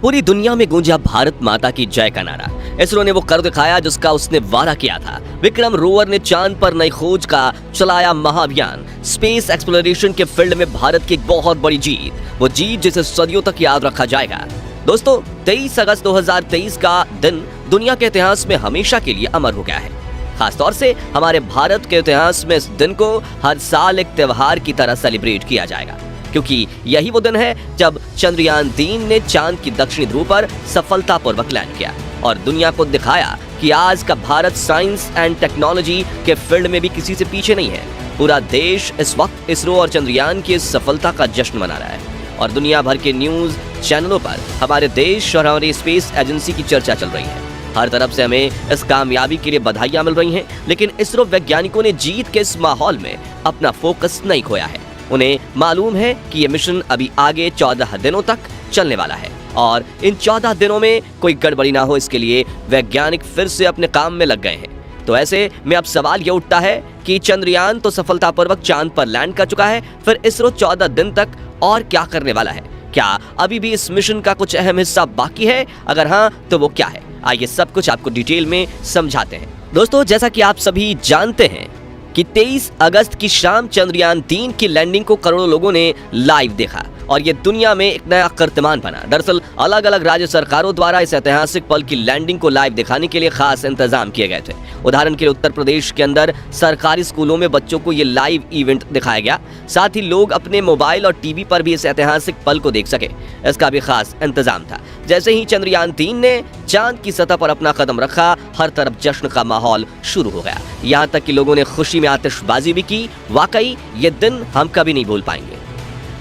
पूरी दुनिया में गूंजा भारत माता की जय का नारा। इसरो ने वो कर दिखाया जिसका उसने वादा किया था। विक्रम रोवर ने चांद पर नई खोज का चलाया महाअभियान। स्पेस एक्सप्लोरेशन के फील्ड में भारत की एक बहुत बड़ी जीत, वो जीत जिसे सदियों तक याद रखा जाएगा। दोस्तों, 23 अगस्त 2023 का दिन दुनिया के इतिहास में हमेशा के लिए अमर हो गया है। खासतौर से हमारे भारत के इतिहास में इस दिन को हर साल एक त्योहार की तरह सेलिब्रेट किया जाएगा, क्योंकि यही वो दिन है जब चंद्रयान 3 ने चांद की दक्षिणी ध्रुव पर सफलतापूर्वक लैंड किया और दुनिया को दिखाया कि आज का भारत साइंस एंड टेक्नोलॉजी के फील्ड में भी किसी से पीछे नहीं है। पूरा देश इस वक्त इसरो और चंद्रयान की इस सफलता का जश्न मना रहा है और दुनिया भर के न्यूज चैनलों पर हमारे देश और हमारी स्पेस एजेंसी की चर्चा चल रही है। हर तरफ से हमें इस कामयाबी के लिए बधाइयां मिल रही हैं, लेकिन इसरो वैज्ञानिकों ने जीत के इस माहौल में अपना फोकस नहीं खोया है। उन्हें मालूम है कि ये मिशन अभी आगे 14 दिनों तक चलने वाला है और इन 14 दिनों में कोई गड़बड़ी ना हो, इसके लिए वैज्ञानिक फिर से अपने काम में लग गए हैं। तो ऐसे में अब सवाल ये उठता है कि चंद्रयान तो सफलतापूर्वक चांद पर लैंड कर चुका है, फिर इसरो 14 दिन तक और क्या करने वाला है? क्या अभी भी इस मिशन का कुछ अहम हिस्सा बाकी है? अगर हाँ, तो वो क्या है? आइए सब कुछ आपको डिटेल में समझाते हैं। दोस्तों, जैसा कि आप सभी जानते हैं कि 23 अगस्त की शाम चंद्रयान 3 की लैंडिंग को करोड़ों लोगों ने लाइव देखा और ये दुनिया में एक नया कीर्तिमान बना। दरअसल अलग अलग राज्य सरकारों द्वारा इस ऐतिहासिक पल की लैंडिंग को लाइव दिखाने के लिए खास इंतजाम किए गए थे। उदाहरण के लिए उत्तर प्रदेश के अंदर सरकारी स्कूलों में बच्चों को ये लाइव इवेंट दिखाया गया, साथ ही लोग अपने मोबाइल और टीवी पर भी इस ऐतिहासिक पल को देख सके, इसका भी खास इंतजाम था। जैसे ही चंद्रयान 3 ने चांद की सतह पर अपना कदम रखा, हर तरफ जश्न का माहौल शुरू हो गया। यहाँ तक कि लोगों ने खुशी में आतिशबाजी भी की। वाकई ये दिन हम कभी नहीं भूल पाएंगे।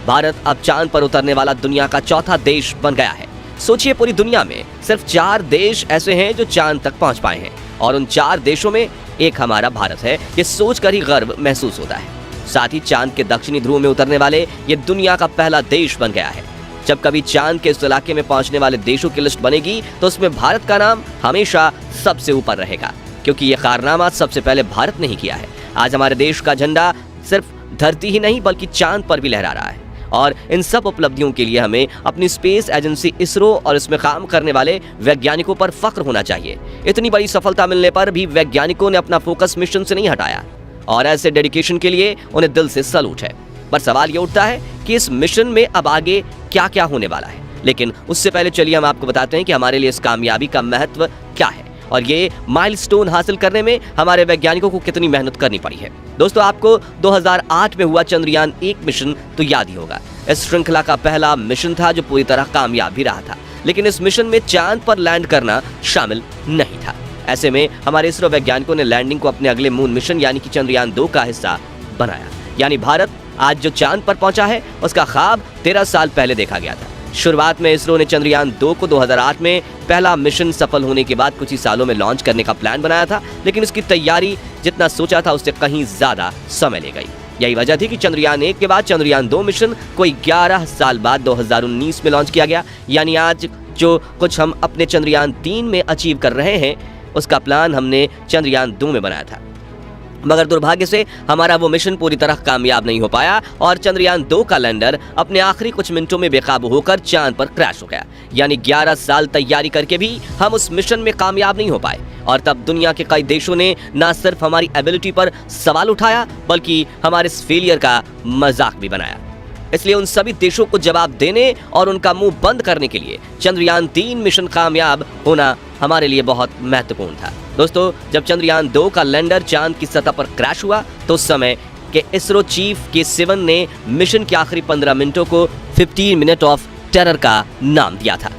भारत अब चांद पर उतरने वाला दुनिया का चौथा देश बन गया है। सोचिए, पूरी दुनिया में सिर्फ 4 देश ऐसे हैं जो चांद तक पहुंच पाए हैं और उन 4 देशों में एक हमारा भारत है। ये सोचकर ही गर्व महसूस होता है। साथ ही चांद के दक्षिणी ध्रुव में उतरने वाले ये दुनिया का पहला देश बन गया है। जब कभी चांद के इस इलाके में पहुंचने वाले देशों की लिस्ट बनेगी तो उसमें भारत का नाम हमेशा सबसे ऊपर रहेगा, क्योंकि ये कारनामा सबसे पहले भारत ने ही किया है। आज हमारे देश का झंडा सिर्फ धरती ही नहीं बल्कि चांद पर भी लहरा रहा है और इन सब उपलब्धियों के लिए हमें अपनी स्पेस एजेंसी इसरो और इसमें काम करने वाले वैज्ञानिकों पर फख्र होना चाहिए। इतनी बड़ी सफलता मिलने पर भी वैज्ञानिकों ने अपना फोकस मिशन से नहीं हटाया और ऐसे डेडिकेशन के लिए उन्हें दिल से सैल्यूट है। पर सवाल ये उठता है कि इस मिशन में अब आगे क्या क्या होने वाला है। लेकिन उससे पहले चलिए हम आपको बताते हैं कि हमारे लिए इस कामयाबी का महत्व क्या है और ये माइलस्टोन हासिल करने में हमारे वैज्ञानिकों को कितनी मेहनत करनी पड़ी है। दोस्तों, आपको 2008 में हुआ चंद्रयान 1 मिशन तो याद ही होगा। इस श्रृंखला का पहला मिशन था जो पूरी तरह कामयाब भी रहा था, लेकिन इस मिशन में चांद पर लैंड करना शामिल नहीं था। ऐसे में हमारे इसरो वैज्ञानिकों ने लैंडिंग को अपने अगले मून मिशन यानी कि चंद्रयान 2 का हिस्सा बनाया। यानी भारत आज जो चांद पर पहुंचा है उसका ख्वाब 13 साल पहले देखा गया था। शुरुआत में इसरो ने चंद्रयान 2 को 2008 में पहला मिशन सफल होने के बाद कुछ ही सालों में लॉन्च करने का प्लान बनाया था, लेकिन उसकी तैयारी जितना सोचा था उससे कहीं ज्यादा समय ले गई। यही वजह थी कि चंद्रयान 1 के बाद चंद्रयान 2 मिशन कोई 11 साल बाद 2019 में लॉन्च किया गया। यानी आज जो कुछ हम अपने चंद्रयान 3 में अचीव कर रहे हैं उसका प्लान हमने चंद्रयान 2 में बनाया था, मगर दुर्भाग्य से हमारा वो मिशन पूरी तरह कामयाब नहीं हो पाया और चंद्रयान 2 का लैंडर अपने आखिरी कुछ मिनटों में बेकाबू होकर चांद पर क्रैश हो गया। यानी 11 साल तैयारी करके भी हम उस मिशन में कामयाब नहीं हो पाए और तब दुनिया के कई देशों ने न सिर्फ हमारी एबिलिटी पर सवाल उठाया बल्कि हमारे इस फेलियर का मजाक भी बनाया। इसलिए उन सभी देशों को जवाब देने और उनका मुंह बंद करने के लिए चंद्रयान 3 मिशन कामयाब होना हमारे लिए बहुत महत्वपूर्ण था। दोस्तों, जब चंद्रयान 2 का लैंडर चांद की सतह पर क्रैश हुआ तो उस समय के इसरो चीफ के7 ने मिशन के आखिरी 15 मिनटों को 15 मिनट ऑफ टेरर का नाम दिया था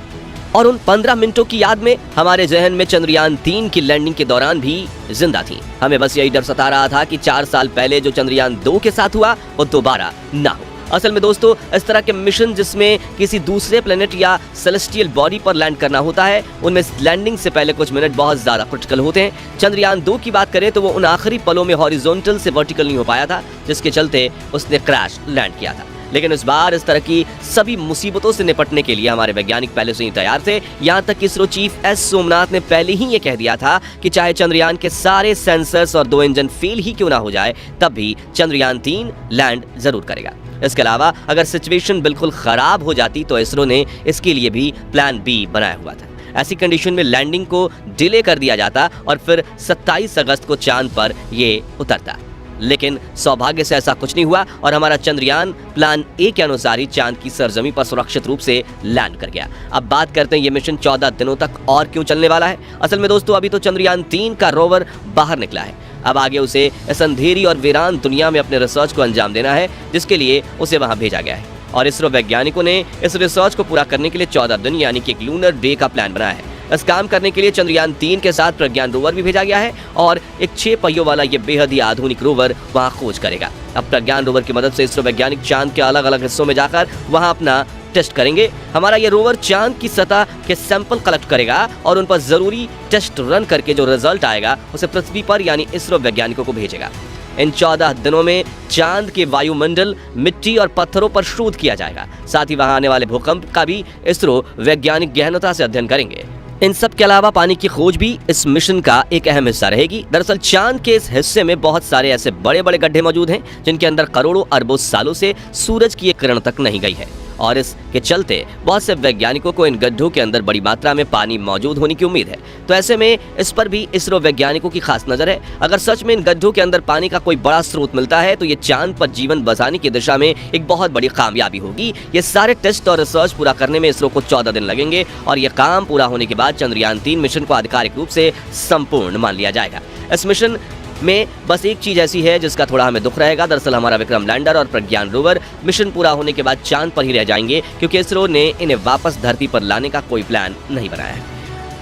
और उन 15 मिनटों की याद में हमारे जहन में चंद्रयान 3 की लैंडिंग के दौरान भी जिंदा थी। हमें बस यही डर सता रहा था कि 4 साल पहले जो चंद्रयान 2 के साथ हुआ वो दोबारा ना हो। असल में दोस्तों, इस तरह के मिशन जिसमें किसी दूसरे प्लेनेट या सेलेस्टियल बॉडी पर लैंड करना होता है उनमें लैंडिंग से पहले कुछ मिनट बहुत ज्यादा क्रिटिकल होते हैं। चंद्रयान 2 की बात करें तो वो उन आखिरी पलों में हॉरिजॉन्टल से वर्टिकल नहीं हो पाया था, जिसके चलते उसने क्रैश लैंड किया था। लेकिन इस बार इस तरह की सभी मुसीबतों से निपटने के लिए हमारे वैज्ञानिक पहले से ही तैयार थे। यहाँ तक कि इसरो चीफ एस सोमनाथ ने पहले ही ये कह दिया था कि चाहे चंद्रयान के सारे सेंसर्स और 2 इंजन फेल ही क्यों ना हो जाए, तब भी चंद्रयान 3 लैंड जरूर करेगा। इसके अलावा अगर सिचुएशन बिल्कुल खराब हो जाती तो इसरो ने इसके लिए भी प्लान बी बनाया हुआ था। ऐसी कंडीशन में लैंडिंग को डिले कर दिया जाता और फिर 27 अगस्त को चांद पर ये उतरता, लेकिन सौभाग्य से ऐसा कुछ नहीं हुआ और हमारा चंद्रयान प्लान ए के अनुसार ही चांद की सरजमी पर सुरक्षित रूप से लैंड कर गया। अब बात करते हैं ये मिशन 14 दिनों तक और क्यों चलने वाला है। असल में दोस्तों अभी तो चंद्रयान 3 का रोवर बाहर निकला है, अब आगे उसे इस अंधेरी और वीरान दुनिया में अपने रिसर्च को अंजाम देना है, जिसके लिए उसे वहां भेजा गया है। और इसरो वैज्ञानिकों ने इस रिसर्च को पूरा करने के लिए 14 दिन यानी कि एक लूनर डे का प्लान बनाया है। इस काम करने के लिए चंद्रयान 3 के साथ प्रज्ञान रोवर भी भेजा गया है और एक 6 पहियों वाला ये बेहद ही आधुनिक रोवर वहां खोज करेगा। अब प्रज्ञान रोवर की मदद से इसरो वैज्ञानिक चांद के अलग अलग हिस्सों में जाकर वहां अपना टेस्ट करेंगे। हमारा ये रोवर चांद की सतह के सैंपल कलेक्ट करेगा और उन पर जरूरी टेस्ट रन करके जो रिजल्ट आएगा उसे पृथ्वी पर यानी इसरो वैज्ञानिकों को भेजेगा। इन 14 दिनों में चांद के वायुमंडल, मिट्टी और पत्थरों पर शोध किया जाएगा। साथ ही वहां आने वाले भूकंप का भी इसरो वैज्ञानिक गहनता से अध्ययन करेंगे। इन सब के अलावा पानी की खोज भी इस मिशन का एक अहम हिस्सा रहेगी। दरअसल चांद के इस हिस्से में बहुत सारे ऐसे बड़े बड़े गड्ढे मौजूद हैं जिनके अंदर करोड़ों अरबों सालों से सूरज की एक किरण तक नहीं गई है और इसके चलते बहुत से वैज्ञानिकों को इन गड्ढों के अंदर बड़ी मात्रा में पानी मौजूद होने की उम्मीद है। तो ऐसे में इस पर भी इसरो वैज्ञानिकों की खास नजर है। अगर सच में इन गड्ढों के अंदर पानी का कोई बड़ा स्रोत मिलता है तो ये चांद पर जीवन बसाने की दिशा में एक बहुत बड़ी कामयाबी होगी। ये सारे टेस्ट और रिसर्च पूरा करने में इसरो को 14 दिन लगेंगे और ये काम पूरा होने के बाद चंद्रयान 3 मिशन को आधिकारिक रूप से संपूर्ण मान लिया जाएगा। इस मिशन में बस एक चीज ऐसी है जिसका थोड़ा हमें दुख रहेगा। दरअसल हमारा विक्रम लैंडर और प्रज्ञान रोवर मिशन पूरा होने के बाद चांद पर ही रह जाएंगे, क्योंकि इसरो ने इन्हें वापस धरती पर लाने का कोई प्लान नहीं बनाया है।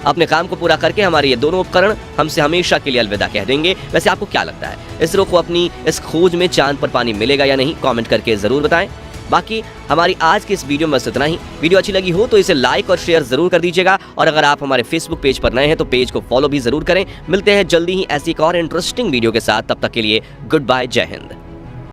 अपने काम को पूरा करके हमारे ये दोनों उपकरण हमसे हमेशा के लिए अलविदा कह देंगे। वैसे आपको क्या लगता है, इसरो को अपनी इस खोज में चांद पर पानी मिलेगा या नहीं? कमेंट करके जरूर बताएं। बाकी हमारी आज की इस वीडियो में बस इतना ही। वीडियो अच्छी लगी हो तो इसे लाइक और शेयर जरूर कर दीजिएगा और अगर आप हमारे फेसबुक पेज पर नए हैं तो पेज को फॉलो भी जरूर करें। मिलते हैं जल्दी ही ऐसी एक और इंटरेस्टिंग वीडियो के साथ, तब तक के लिए गुड बाय, जय हिंद।